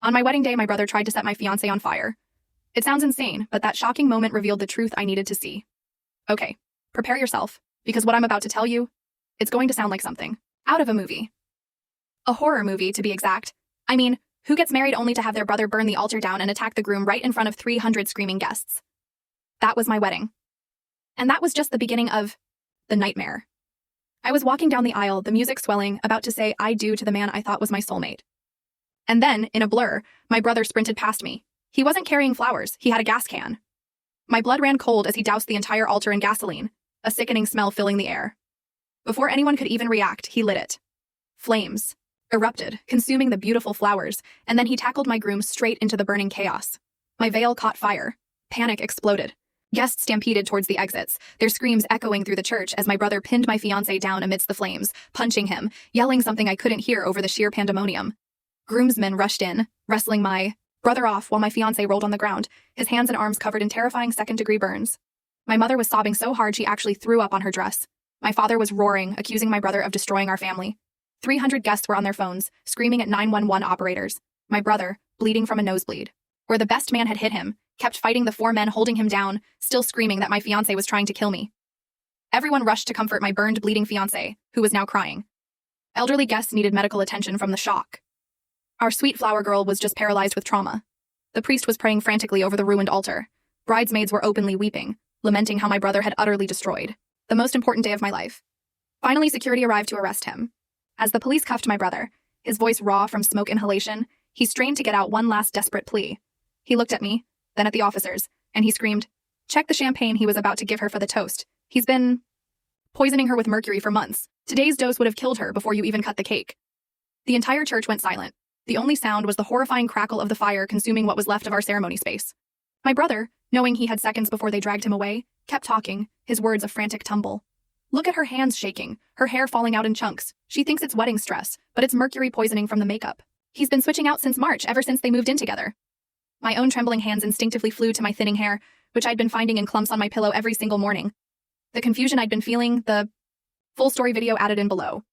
On my wedding day, my brother tried to set my fiancé on fire. It sounds insane, but that shocking moment revealed the truth I needed to see. Okay, prepare yourself, because what I'm about to tell you, it's going to sound like something out of a movie. A horror movie, to be exact. I mean, who gets married only to have their brother burn the altar down and attack the groom right in front of 300 screaming guests? That was my wedding. And that was just the beginning of the nightmare. I was walking down the aisle, the music swelling, about to say I do to the man I thought was my soulmate. And then, in a blur, my brother sprinted past me. He wasn't carrying flowers, he had a gas can. My blood ran cold as he doused the entire altar in gasoline, a sickening smell filling the air. Before anyone could even react, he lit it. Flames erupted, consuming the beautiful flowers, and then he tackled my groom straight into the burning chaos. My veil caught fire. Panic exploded. Guests stampeded towards the exits, their screams echoing through the church as my brother pinned my fiancé down amidst the flames, punching him, yelling something I couldn't hear over the sheer pandemonium. Groomsmen rushed in, wrestling my brother off while my fiancé rolled on the ground, his hands and arms covered in terrifying second-degree burns. My mother was sobbing so hard she actually threw up on her dress. My father was roaring, accusing my brother of destroying our family. 300 guests were on their phones, screaming at 911 operators. My brother, bleeding from a nosebleed, where the best man had hit him, kept fighting the 4 men holding him down, still screaming that my fiancé was trying to kill me. Everyone rushed to comfort my burned, bleeding fiancé, who was now crying. Elderly guests needed medical attention from the shock. Our sweet flower girl was just paralyzed with trauma. The priest was praying frantically over the ruined altar. Bridesmaids were openly weeping, lamenting how my brother had utterly destroyed the most important day of my life. Finally, security arrived to arrest him. As the police cuffed my brother, his voice raw from smoke inhalation, he strained to get out one last desperate plea. He looked at me, then at the officers, and he screamed, "Check the champagne he was about to give her for the toast. He's been poisoning her with mercury for months. Today's dose would have killed her before you even cut the cake." The entire church went silent. The only sound was the horrifying crackle of the fire consuming what was left of our ceremony space. My brother, knowing he had seconds before they dragged him away, kept talking, his words a frantic tumble. "Look at her hands shaking, her hair falling out in chunks. She thinks it's wedding stress, but it's mercury poisoning from the makeup. He's been switching out since March, ever since they moved in together." My own trembling hands instinctively flew to my thinning hair, which I'd been finding in clumps on my pillow every single morning. The confusion I'd been feeling, the full story video added in below.